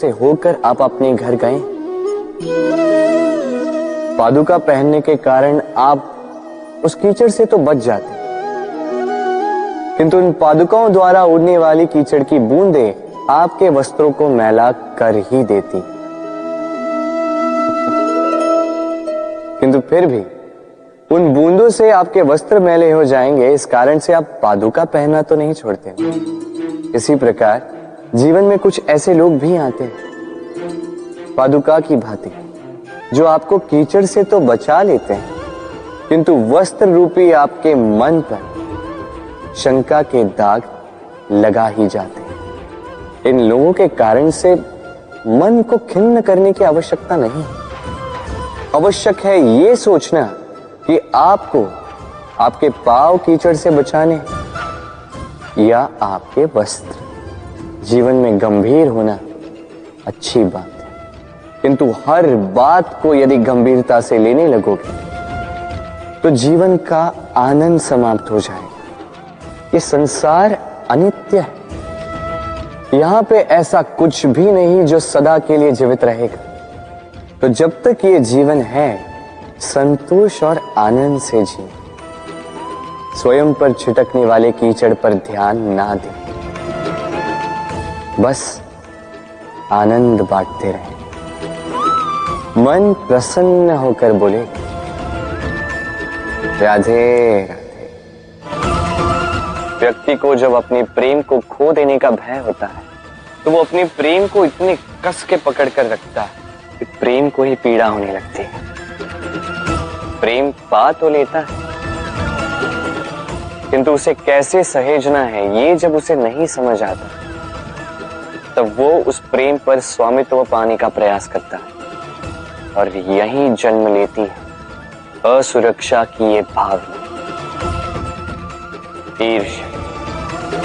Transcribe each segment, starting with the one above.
से होकर आप अपने घर गए। पादुका पहनने के कारण आप उस कीचड़ से तो बच जाते, किंतु इन पादुकाओं द्वारा उड़ने वाली कीचड़ की बूंदें आपके वस्त्रों को मैला कर ही देती। किंतु फिर भी उन बूंदों से आपके वस्त्र मैले हो जाएंगे, इस कारण से आप पादुका पहनना तो नहीं छोड़ते। इसी प्रकार जीवन में कुछ ऐसे लोग भी आते हैं पादुका की भांति, जो आपको कीचड़ से तो बचा लेते हैं, किंतु वस्त्र रूपी आपके मन पर शंका के दाग लगा ही जाते हैं। इन लोगों के कारण से मन को खिन्न करने की आवश्यकता नहीं है। आवश्यक है ये सोचना कि आपको आपके पांव कीचड़ से बचाने या आपके वस्त्र। जीवन में गंभीर होना अच्छी बात है, किंतु हर बात को यदि गंभीरता से लेने लगोगे तो जीवन का आनंद समाप्त हो जाएगा। ये संसार अनित्य है, यहां पे ऐसा कुछ भी नहीं जो सदा के लिए जीवित रहेगा। तो जब तक ये जीवन है, संतोष और आनंद से जिए। स्वयं पर छिटकने वाले कीचड़ पर ध्यान ना दें, बस आनंद बांटते रहें। मन प्रसन्न होकर बोले, राधे राधे। व्यक्ति को जब अपने प्रेम को खो देने का भय होता है, तो वो अपने प्रेम को इतने कस के पकड़ कर रखता है कि प्रेम को ही पीड़ा होने लगती है। प्रेम पा तो लेता है, किंतु उसे कैसे सहेजना है ये जब उसे नहीं समझ आता, तब वो उस प्रेम पर स्वामित्व पाने का प्रयास करता है और यहीं जन्म लेती है असुरक्षा की ये भावना, ईर्ष्या।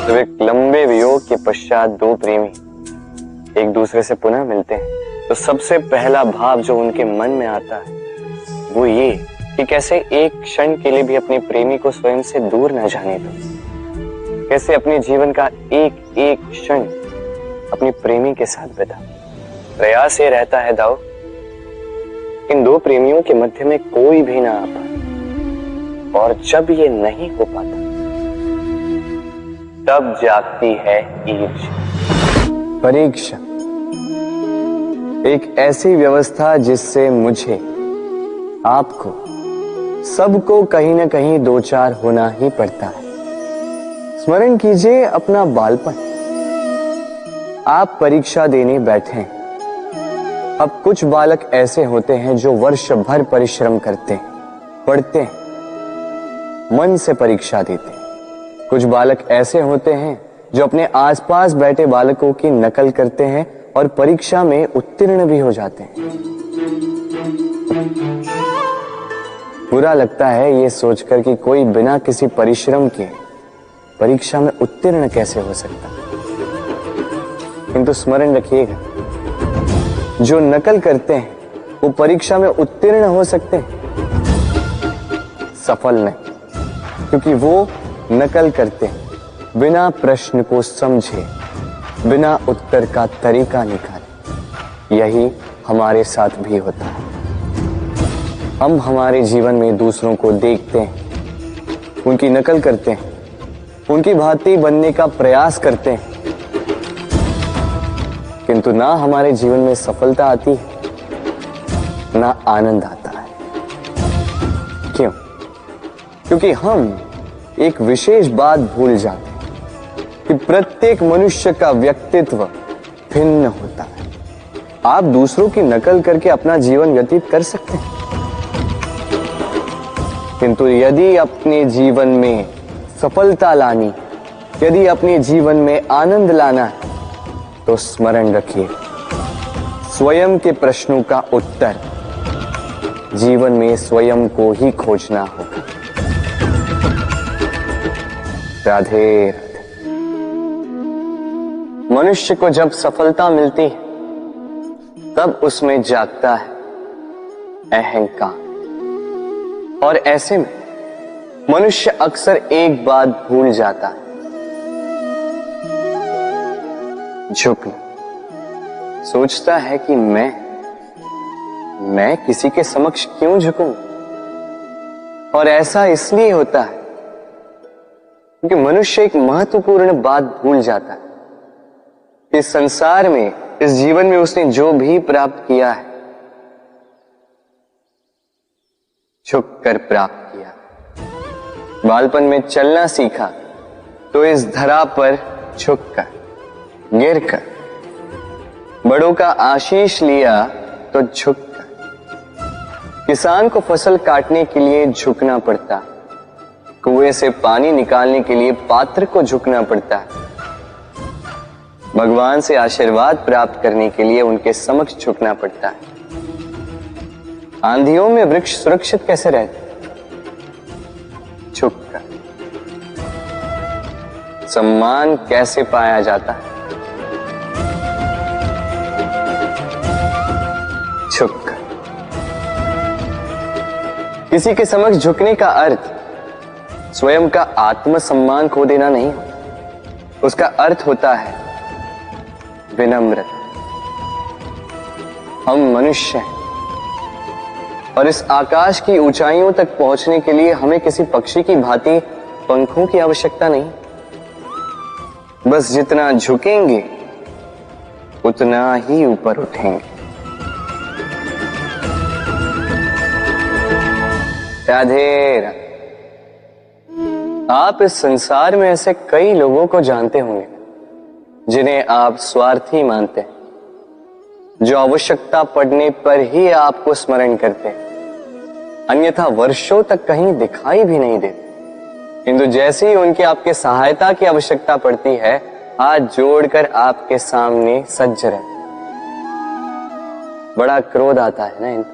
जब एक लंबे वियोग के पश्चात दो प्रेमी एक दूसरे से पुनः मिलते हैं, तो सबसे पहला भाव जो उनके मन में आता है वो ये कि कैसे एक क्षण के लिए भी अपने प्रेमी को स्वयं से दूर न जाने दो, कैसे अपने जीवन का एक एक क्षण अपने प्रेमी के साथ बिता। प्रयास ये रहता है दाऊ, इन दो प्रेमियों के मध्य में कोई भी ना आ पाए, और जब ये नहीं हो पाता तब जागती है ईर्ष्या। परीक्षा एक ऐसी व्यवस्था जिससे मुझे, आपको, सबको कहीं ना कहीं दो चार होना ही पड़ता है। स्मरण कीजिए अपना बालपन। आप परीक्षा देने बैठे हैं। अब कुछ बालक ऐसे होते हैं जो वर्ष भर परिश्रम करते हैं, पढ़ते हैं, मन से परीक्षा देते हैं। कुछ बालक ऐसे होते हैं जो अपने आसपास बैठे बालकों की नकल करते हैं और परीक्षा में उत्तीर्ण भी हो जाते हैं। बुरा लगता है ये सोचकर कि कोई बिना किसी परिश्रम के परीक्षा में उत्तीर्ण कैसे हो सकता है, किंतु स्मरण रखिएगा, जो नकल करते हैं वो परीक्षा में उत्तीर्ण हो सकते हैं, सफल नहीं, क्योंकि वो नकल करते हैं बिना प्रश्न को समझे, बिना उत्तर का तरीका निकाले। यही हमारे साथ भी होता है। हम हमारे जीवन में दूसरों को देखते हैं, उनकी नकल करते हैं, उनकी भांति बनने का प्रयास करते हैं, किंतु ना हमारे जीवन में सफलता आती है, ना आनंद आता है। क्यों? क्योंकि हम एक विशेष बात भूल जाते हैं कि प्रत्येक मनुष्य का व्यक्तित्व भिन्न होता है। आप दूसरों की नकल करके अपना जीवन व्यतीत कर सकते हैं, किंतु यदि अपने जीवन में सफलता लानी, यदि अपने जीवन में आनंद लाना है, तो स्मरण रखिए, स्वयं के प्रश्नों का उत्तर जीवन में स्वयं को ही खोजना होगा। राधे राधे। मनुष्य को जब सफलता मिलती है, तब उसमें जागता है अहंकार, और ऐसे में मनुष्य अक्सर एक बात भूल जाता है, झुकना। सोचता है कि मैं किसी के समक्ष क्यों झुकूं? और ऐसा इसलिए होता है क्योंकि मनुष्य एक महत्वपूर्ण बात भूल जाता है। इस संसार में, इस जीवन में उसने जो भी प्राप्त किया है, झुक कर प्राप्त किया। बालपन में चलना सीखा तो इस धरा पर झुककर, गिरकर। बड़ों का आशीष लिया तो झुककर। किसान को फसल काटने के लिए झुकना पड़ता, कुएं से पानी निकालने के लिए पात्र को झुकना पड़ता है। भगवान से आशीर्वाद प्राप्त करने के लिए उनके समक्ष झुकना पड़ता है। आंधियों में वृक्ष सुरक्षित कैसे रहते? झुककर। सम्मान कैसे पाया जाता है? झुककर। किसी के समक्ष झुकने का अर्थ स्वयं का आत्मसम्मान खो देना नहीं, उसका अर्थ होता है विनम्रता। हम मनुष्य हैं और इस आकाश की ऊंचाइयों तक पहुंचने के लिए हमें किसी पक्षी की भांति पंखों की आवश्यकता नहीं। बस जितना झुकेंगे उतना ही ऊपर उठेंगे। राधे राधे। आप इस संसार में ऐसे कई लोगों को जानते होंगे जिन्हें आप स्वार्थी मानते हैं, जो आवश्यकता पड़ने पर ही आपको स्मरण करते हैं, अन्यथा वर्षों तक कहीं दिखाई भी नहीं देते। किंतु जैसे ही उनकी आपके सहायता की आवश्यकता पड़ती है, हाथ जोड़कर आपके सामने सज्ज रहते। बड़ा क्रोध आता है ना इनको,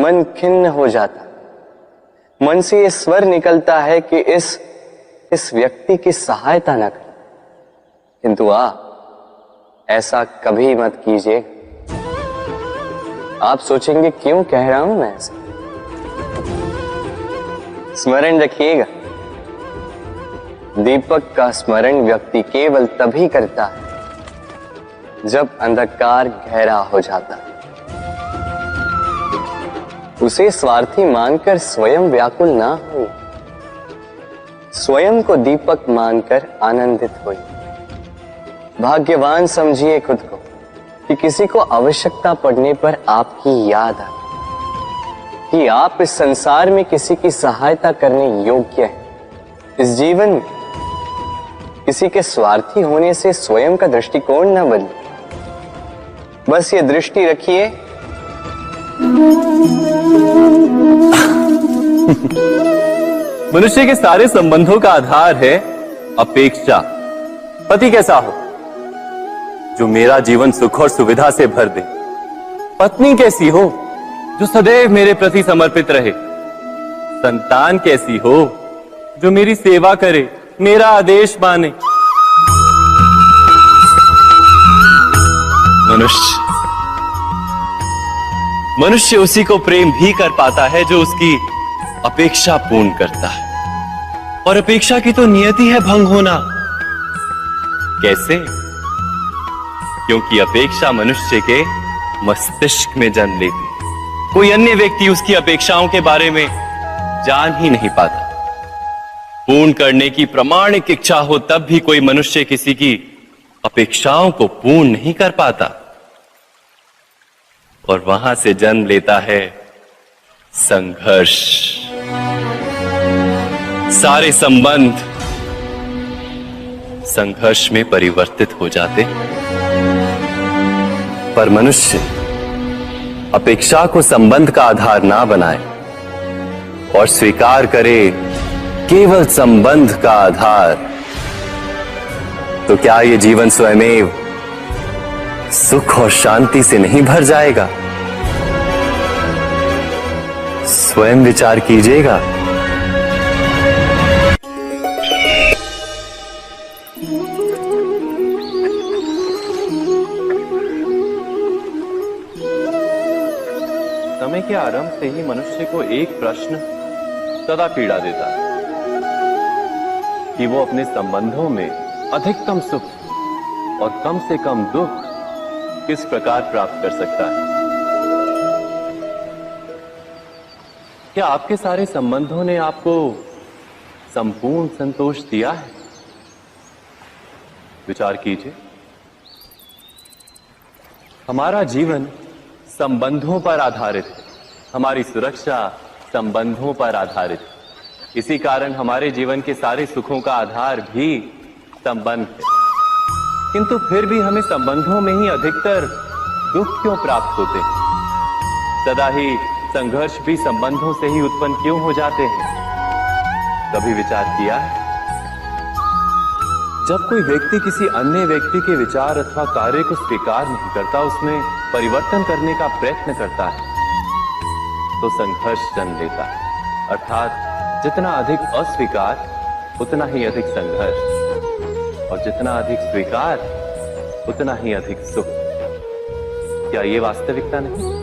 मन खिन्न हो जाता है। मन से ये स्वर निकलता है कि इस व्यक्ति की सहायता न करें। किंतु ऐसा कभी मत कीजिए। आप सोचेंगे क्यों कह रहा हूं मैं ऐसा? स्मरण रखिएगा, दीपक का स्मरण व्यक्ति केवल तभी करता है जब अंधकार गहरा हो जाता है। उसे स्वार्थी मानकर स्वयं व्याकुल ना हो, स्वयं को दीपक मानकर आनंदित होइए। भाग्यवान समझिए खुद को कि किसी को आवश्यकता पड़ने पर आपकी याद आए, कि आप इस संसार में किसी की सहायता करने योग्य हैं। इस जीवन में किसी के स्वार्थी होने से स्वयं का दृष्टिकोण न बदले। बस ये दृष्टि रखिए, मनुष्य के सारे संबंधों का आधार है अपेक्षा। पति कैसा हो जो मेरा जीवन सुख और सुविधा से भर दे, पत्नी कैसी हो जो सदैव मेरे प्रति समर्पित रहे, संतान कैसी हो जो मेरी सेवा करे, मेरा आदेश माने। मनुष्य उसी को प्रेम भी कर पाता है जो उसकी अपेक्षा पूर्ण करता है। और अपेक्षा की तो नियति है भंग होना। कैसे? क्योंकि अपेक्षा मनुष्य के मस्तिष्क में जन्म लेती है। कोई अन्य व्यक्ति उसकी अपेक्षाओं के बारे में जान ही नहीं पाता। पूर्ण करने की प्रामाणिक इच्छा हो तब भी कोई मनुष्य किसी की अपेक्षाओं को पूर्ण नहीं कर पाता। और वहां से जन्म लेता है संघर्ष। सारे संबंध संघर्ष में परिवर्तित हो जाते। पर मनुष्य अपेक्षा को संबंध का आधार ना बनाए और स्वीकार करे केवल संबंध का आधार, तो क्या ये जीवन स्वयमेव सुख और शांति से नहीं भर जाएगा? स्वयं विचार कीजिएगा। समय के आरंभ से ही मनुष्य को एक प्रश्न सदा पीड़ा देता है कि वो अपने संबंधों में अधिकतम सुख और कम से कम दुख किस प्रकार प्राप्त कर सकता है? क्या आपके सारे संबंधों ने आपको संपूर्ण संतोष दिया है? विचार कीजिए। हमारा जीवन संबंधों पर आधारित है, हमारी सुरक्षा संबंधों पर आधारित है। इसी कारण हमारे जीवन के सारे सुखों का आधार भी संबंध है। किंतु फिर भी हमें संबंधों में ही अधिकतर दुख क्यों प्राप्त होते हैं? सदा ही संघर्ष भी संबंधों से ही उत्पन्न क्यों हो जाते हैं? कभी विचार किया है? जब कोई व्यक्ति किसी अन्य व्यक्ति के विचार अथवा कार्य को स्वीकार नहीं करता, उसमें परिवर्तन करने का प्रयत्न करता है, तो संघर्ष जन्म लेता है। अर्थात जितना अधिक अस्वीकार उतना ही अधिक संघर्ष, और जितना अधिक स्वीकार उतना ही अधिक सुख। क्या ये वास्तविकता नहीं?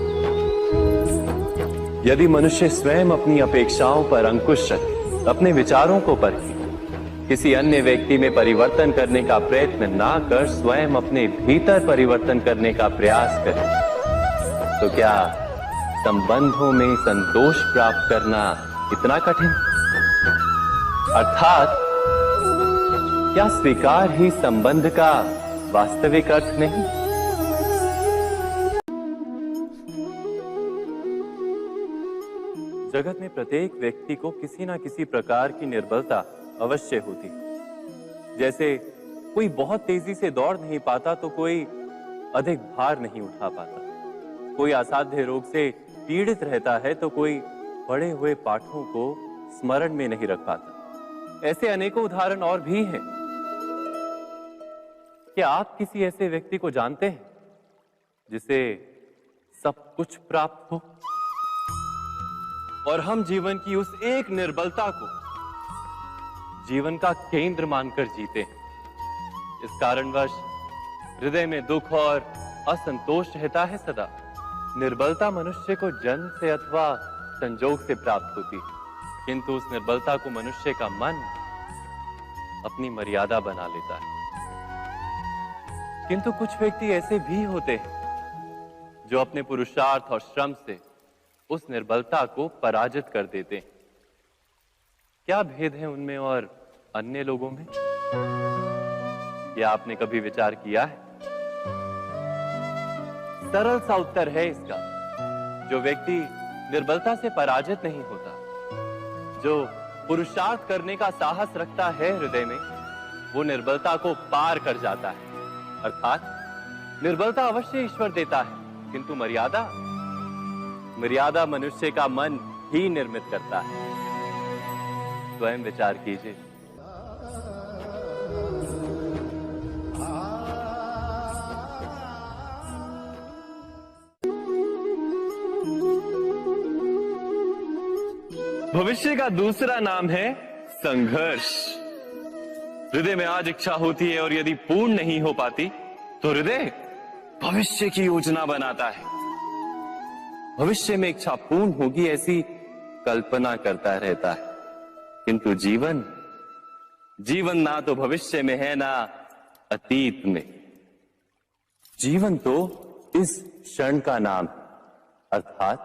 यदि मनुष्य स्वयं अपनी अपेक्षाओं पर अंकुश रखे, अपने विचारों को परखे, किसी अन्य व्यक्ति में परिवर्तन करने का प्रयत्न ना कर स्वयं अपने भीतर परिवर्तन करने का प्रयास करे, तो क्या संबंधों में संतोष प्राप्त करना इतना कठिन? अर्थात क्या स्वीकार ही संबंध का वास्तविक अर्थ नहीं? जगत में प्रत्येक व्यक्ति को किसी ना किसी प्रकार की निर्बलता अवश्य होती है। जैसे कोई बहुत तेजी से दौड़ नहीं पाता तो कोई अधिक भार नहीं उठा पाता, कोई असाध्य रोग से पीड़ित रहता है तो कोई पढ़े हुए पाठों को स्मरण में नहीं रख पाता। ऐसे अनेकों उदाहरण और भी हैं। क्या आप किसी ऐसे व्यक्ति को जानते हैं जिसे सब कुछ प्राप्त हो और हम जीवन की उस एक निर्बलता को जीवन का केंद्र मानकर जीते हैं? इस कारणवश हृदय में दुख और असंतोष रहता है सदा। निर्बलता मनुष्य को जन्म से अथवा संजोग से प्राप्त होती है, किंतु उस निर्बलता को मनुष्य का मन अपनी मर्यादा बना लेता है। किंतु कुछ व्यक्ति ऐसे भी होते हैं जो अपने पुरुषार्थ और श्रम से उस निर्बलता को पराजित कर देते हैं। क्या भेद है उनमें और अन्य लोगों में? क्या आपने कभी विचार किया है? सरल सा उत्तर है इसका। जो व्यक्ति निर्बलता से पराजित नहीं होता, जो पुरुषार्थ करने का साहस रखता है हृदय में, वो निर्बलता को पार कर जाता है। अर्थात निर्बलता अवश्य ईश्वर देता है, किंतु मर्यादा मनुष्य का मन ही निर्मित करता है। स्वयं विचार कीजिए। भविष्य का दूसरा नाम है संघर्ष। हृदय में आज इच्छा होती है और यदि पूर्ण नहीं हो पाती तो हृदय भविष्य की योजना बनाता है। भविष्य में इच्छा पूर्ण होगी ऐसी कल्पना करता रहता है, किंतु जीवन ना तो भविष्य में है ना अतीत में। जीवन तो इस क्षण का नाम है, अर्थात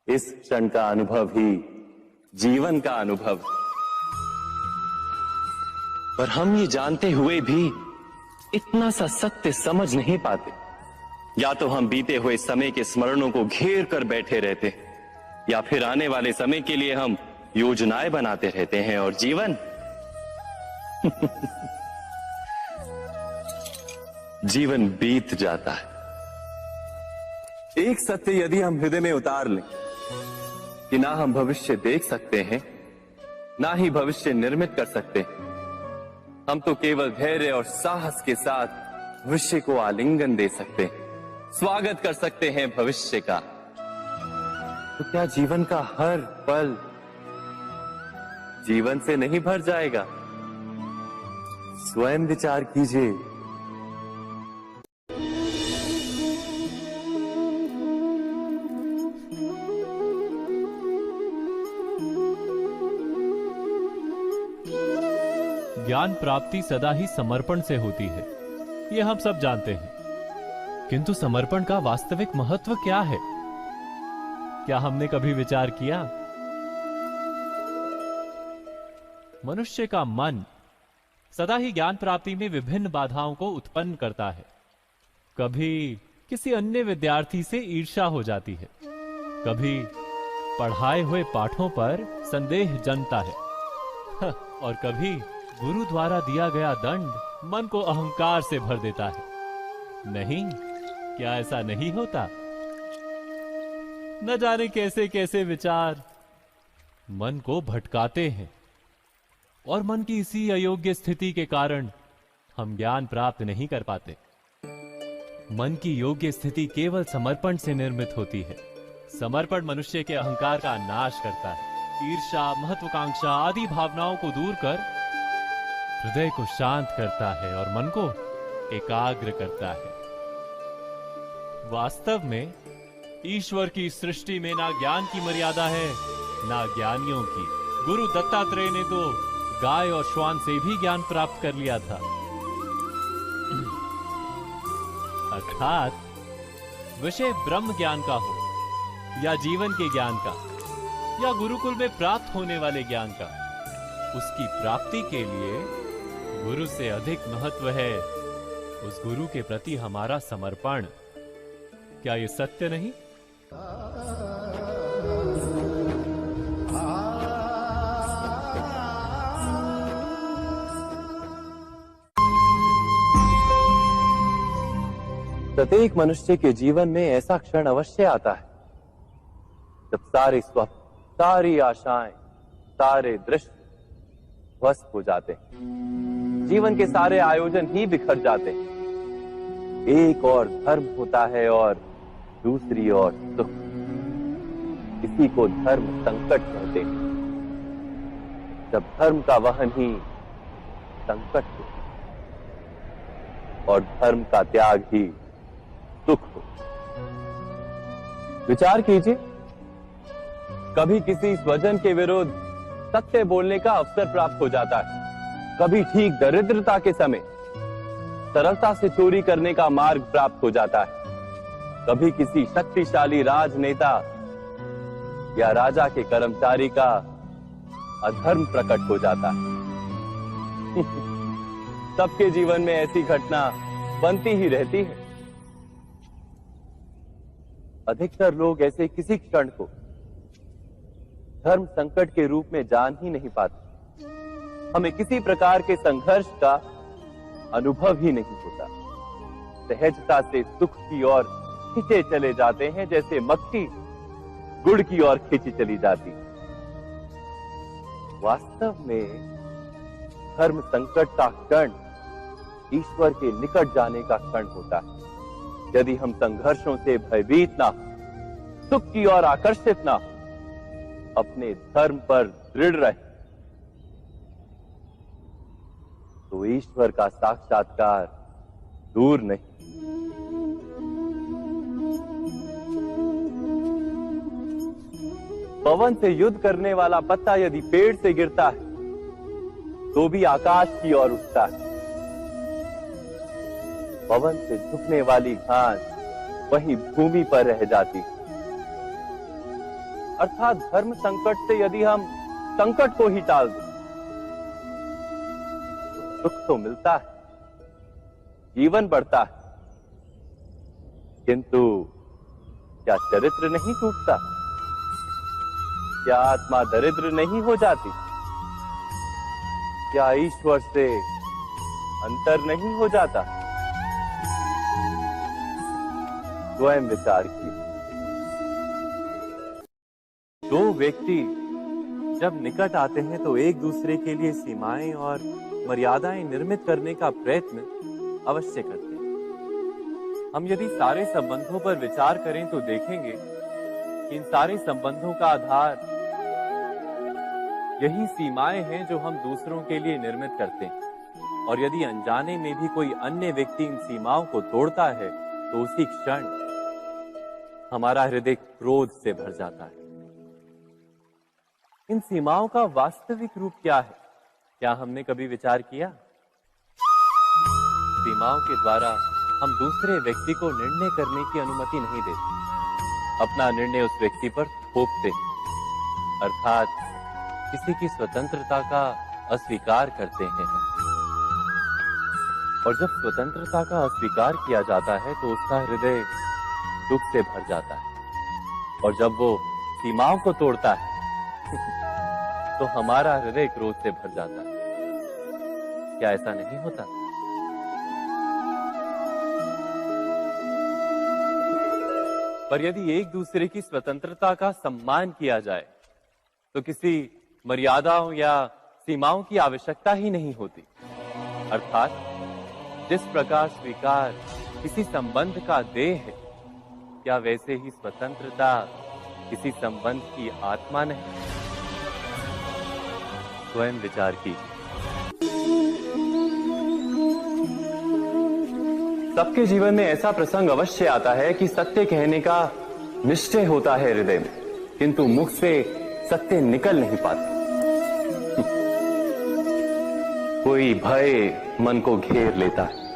इस क्षण का अनुभव ही जीवन का अनुभव है। पर हम ये जानते हुए भी इतना सा सत्य समझ नहीं पाते। या तो हम बीते हुए समय के स्मरणों को घेर कर बैठे रहते हैं, या फिर आने वाले समय के लिए हम योजनाएं बनाते रहते हैं और जीवन जीवन बीत जाता है। एक सत्य यदि हम हृदय में उतार लें कि ना हम भविष्य देख सकते हैं, ना ही भविष्य निर्मित कर सकते हैं, हम तो केवल धैर्य और साहस के साथ भविष्य को आलिंगन दे सकते हैं, स्वागत कर सकते हैं भविष्य का। तो क्या जीवन का हर पल जीवन से नहीं भर जाएगा? स्वयं विचार कीजिए। ज्ञान प्राप्ति सदा ही समर्पण से होती है, ये हम सब जानते हैं। किंतु समर्पण का वास्तविक महत्व क्या है? क्या हमने कभी विचार किया? मनुष्य का मन सदा ही ज्ञान प्राप्ति में विभिन्न बाधाओं को उत्पन्न करता है। कभी किसी अन्य विद्यार्थी से ईर्ष्या हो जाती है, कभी पढ़ाए हुए पाठों पर संदेह जन्मता है और कभी गुरु द्वारा दिया गया दंड मन को अहंकार से भर देता है। नहीं, क्या ऐसा नहीं होता? न जाने कैसे कैसे विचार मन को भटकाते हैं और मन की इसी अयोग्य स्थिति के कारण हम ज्ञान प्राप्त नहीं कर पाते। मन की योग्य स्थिति केवल समर्पण से निर्मित होती है। समर्पण मनुष्य के अहंकार का नाश करता है, ईर्ष्या, महत्वाकांक्षा आदि भावनाओं को दूर कर हृदय को शांत करता है और मन को एकाग्र करता है। वास्तव में ईश्वर की सृष्टि में ना ज्ञान की मर्यादा है, ना ज्ञानियों की। गुरु दत्तात्रेय ने तो गाय और श्वान से भी ज्ञान प्राप्त कर लिया था। अर्थात विषय ब्रह्म ज्ञान का हो या जीवन के ज्ञान का या गुरुकुल में प्राप्त होने वाले ज्ञान का, उसकी प्राप्ति के लिए गुरु से अधिक महत्व है उस गुरु के प्रति हमारा समर्पण। क्या ये सत्य नहीं? प्रत्येक मनुष्य के जीवन में ऐसा क्षण अवश्य आता है जब सारे स्वप्न, सारी आशाएं, सारे दृश्य ध्वस्त हो जाते हैं। जीवन के सारे आयोजन ही बिखर जाते हैं। एक और धर्म होता है और दूसरी ओर सुख। इसी को धर्म संकट कहते हैं। जब धर्म का वहन ही संकट हो और धर्म का त्याग ही सुख हो। विचार कीजिए, कभी किसी स्वजन के विरुद्ध सत्य बोलने का अवसर प्राप्त हो जाता है, कभी ठीक दरिद्रता के समय सरलता से चोरी करने का मार्ग प्राप्त हो जाता है, कभी किसी शक्तिशाली राजनेता या राजा के कर्मचारी का अधर्म प्रकट हो जाता है। सबके जीवन में ऐसी घटना बनती ही रहती है। अधिकतर लोग ऐसे किसी क्षण को धर्म संकट के रूप में जान ही नहीं पाते। हमें किसी प्रकार के संघर्ष का अनुभव ही नहीं होता। सहजता से सुख की ओर खींचे चले जाते हैं, जैसे मक्खी गुड़ की ओर खींची चली जाती। वास्तव में धर्म संकट का क्षण ईश्वर के निकट जाने का क्षण होता है। यदि हम संघर्षों से भयभीत ना हो, सुख की ओर आकर्षित ना हो, अपने धर्म पर दृढ़ रहे, तो ईश्वर का साक्षात्कार दूर नहीं। पवन से युद्ध करने वाला पत्ता यदि पेड़ से गिरता है तो भी आकाश की ओर उठता है। पवन से झुकने वाली घास वहीं भूमि पर रह जाती है। अर्थात धर्म संकट से यदि हम संकट को ही टाल दें तो सुख तो मिलता है, जीवन बढ़ता है, किंतु क्या चरित्र नहीं टूटता? क्या आत्मा दरिद्र नहीं हो जाती? क्या ईश्वर से अंतर नहीं हो जाता? स्वयं विचार कीजिए। दो व्यक्ति जब निकट आते हैं तो एक दूसरे के लिए सीमाएं और मर्यादाएं निर्मित करने का प्रयत्न अवश्य करते हैं। हम यदि सारे संबंधों पर विचार करें तो देखेंगे कि इन सारे संबंधों का आधार यही सीमाएं हैं जो हम दूसरों के लिए निर्मित करते हैं। और यदि अनजाने में भी कोई अन्य व्यक्ति इन सीमाओं को तोड़ता है तो उसी क्षण हमारा हृदय क्रोध से भर जाता है। इन सीमाओं का वास्तविक रूप क्या है? क्या हमने कभी विचार किया? सीमाओं के द्वारा हम दूसरे व्यक्ति को निर्णय करने की अनुमति नहीं देते, अपना निर्णय उस व्यक्ति पर थोपते, अर्थात किसी की स्वतंत्रता का अस्वीकार करते हैं हम। और जब स्वतंत्रता का अस्वीकार किया जाता है तो उसका हृदय दुख से भर जाता है, और जब वो सीमाओं को तोड़ता है तो हमारा हृदय क्रोध से भर जाता है। क्या ऐसा नहीं होता? पर यदि एक दूसरे की स्वतंत्रता का सम्मान किया जाए तो किसी मर्यादाओं या सीमाओं की आवश्यकता ही नहीं होती। अर्थात जिस प्रकार स्वीकार किसी संबंध का देह है, क्या वैसे ही स्वतंत्रता किसी संबंध की आत्मा नहीं? स्वयं विचार कीजिए। सबके जीवन में ऐसा प्रसंग अवश्य आता है कि सत्य कहने का निश्चय होता है हृदय में, किंतु मुख से सत्य निकल नहीं पाता। कोई भय मन को घेर लेता है।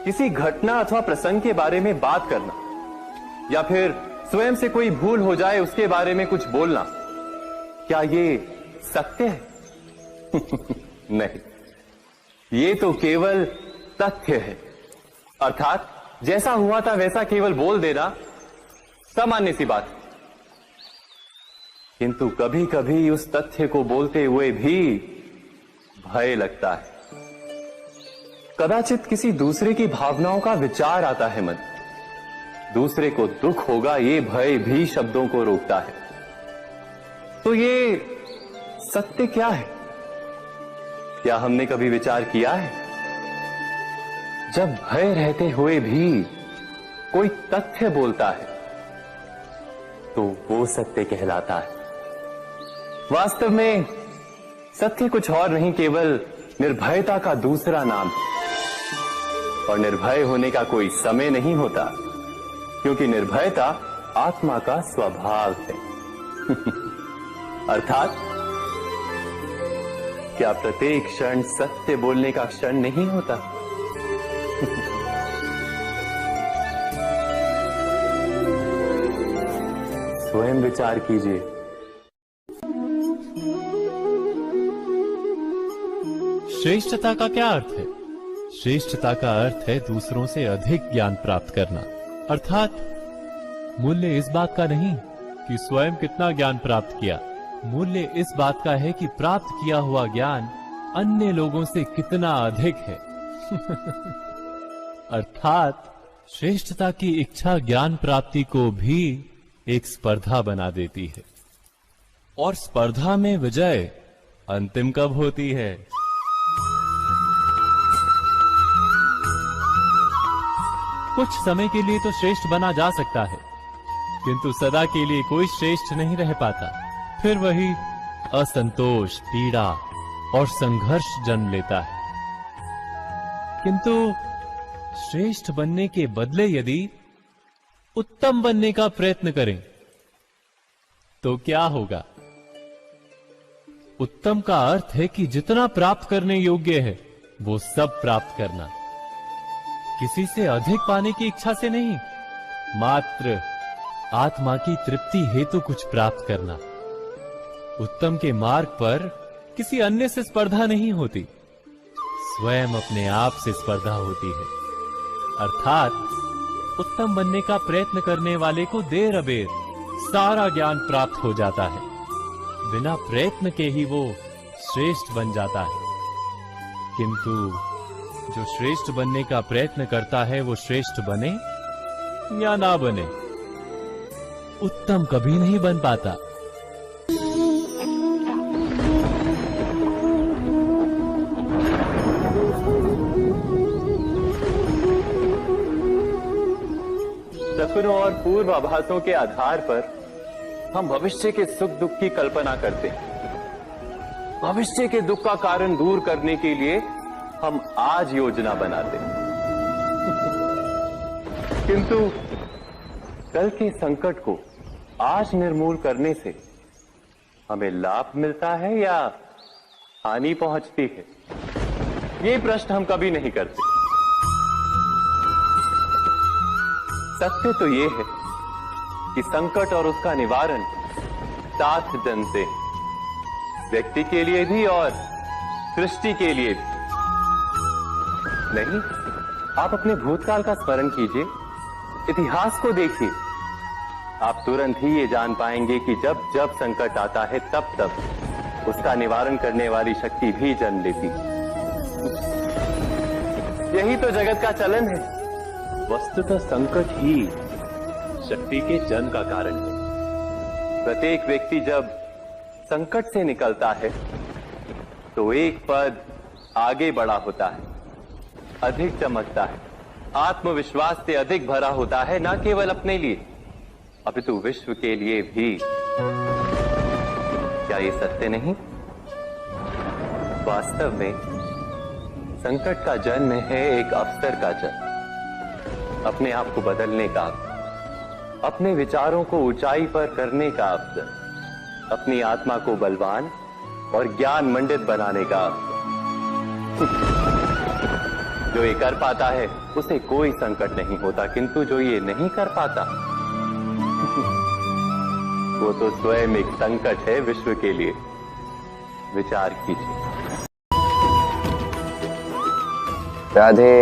किसी घटना अथवा प्रसंग के बारे में बात करना या फिर स्वयं से कोई भूल हो जाए उसके बारे में कुछ बोलना, क्या ये सत्य है? नहीं, ये तो केवल तथ्य है। अर्थात जैसा हुआ था वैसा केवल बोल देना सामान्य सी बात। किंतु कभी कभी उस तथ्य को बोलते हुए भी भय लगता है। कदाचित किसी दूसरे की भावनाओं का विचार आता है मन, दूसरे को दुख होगा ये भय भी शब्दों को रोकता है। तो ये सत्य क्या है? क्या हमने कभी विचार किया है? जब भय रहते हुए भी कोई तथ्य बोलता है तो वो सत्य कहलाता है। वास्तव में सत्य कुछ और नहीं, केवल निर्भयता का दूसरा नाम है। और निर्भय होने का कोई समय नहीं होता, क्योंकि निर्भयता आत्मा का स्वभाव है। अर्थात क्या प्रत्येक क्षण सत्य बोलने का क्षण नहीं होता? स्वयं विचार कीजिए। श्रेष्ठता का क्या अर्थ है? श्रेष्ठता का अर्थ है दूसरों से अधिक ज्ञान प्राप्त करना। अर्थात मूल्य इस बात का नहीं कि स्वयं कितना ज्ञान प्राप्त किया, मूल्य इस बात का है कि प्राप्त किया हुआ ज्ञान अन्य लोगों से कितना अधिक है। अर्थात श्रेष्ठता की इच्छा ज्ञान प्राप्ति को भी एक स्पर्धा बना देती है। और स्पर्धा में विजय अंतिम कब होती है? कुछ समय के लिए तो श्रेष्ठ बना जा सकता है, किंतु सदा के लिए कोई श्रेष्ठ नहीं रह पाता। फिर वही असंतोष, पीड़ा और संघर्ष जन्म लेता है। किंतु श्रेष्ठ बनने के बदले यदि उत्तम बनने का प्रयत्न करें तो क्या होगा? उत्तम का अर्थ है कि जितना प्राप्त करने योग्य है वो सब प्राप्त करना, किसी से अधिक पाने की इच्छा से नहीं, मात्र आत्मा की तृप्ति हेतु कुछ प्राप्त करना। उत्तम के मार्ग पर किसी अन्य से स्पर्धा नहीं होती, स्वयं अपने आप से स्पर्धा होती है। अर्थात उत्तम बनने का प्रयत्न करने वाले को देर अबेर सारा ज्ञान प्राप्त हो जाता है, बिना प्रयत्न के ही वो श्रेष्ठ बन जाता है। किंतु जो श्रेष्ठ बनने का प्रयत्न करता है वो श्रेष्ठ बने या ना बने, उत्तम कभी नहीं बन पाता। सपनों और पूर्वाभासों के आधार पर हम भविष्य के सुख दुख की कल्पना करते हैं। भविष्य के दुख का कारण दूर करने के लिए हम आज योजना बनाते हैं। किंतु कल के संकट को आज निर्मूल करने से हमें लाभ मिलता है या हानि पहुंचती है? ये प्रश्न हम कभी नहीं करते। सत्य तो ये है कि संकट और उसका निवारण साथ जन से, व्यक्ति के लिए भी और सृष्टि के लिए भी। नहीं, आप अपने भूतकाल का स्मरण कीजिए, इतिहास को देखिए। आप तुरंत ही ये जान पाएंगे कि जब जब संकट आता है तब तब उसका निवारण करने वाली शक्ति भी जन्म लेती। यही तो जगत का चलन है। वस्तुतः संकट ही शक्ति के जन्म का कारण है। प्रत्येक व्यक्ति जब संकट से निकलता है तो एक पद आगे बढ़ा होता है, अधिक चमकता है, आत्मविश्वास से अधिक भरा होता है, न केवल अपने लिए अपितु विश्व के लिए भी। क्या ये सत्य नहीं? वास्तव में संकट का जन्म है एक अवसर का जन्म, अपने आप को बदलने का अवसर, अपने विचारों को ऊंचाई पर करने का अवसर, अपनी आत्मा को बलवान और ज्ञान मंडित बनाने का अवसर। जो ये कर पाता है उसे कोई संकट नहीं होता, किंतु जो ये नहीं कर पाता वो तो स्वयं एक संकट है विश्व के लिए। विचार कीजिए। राधे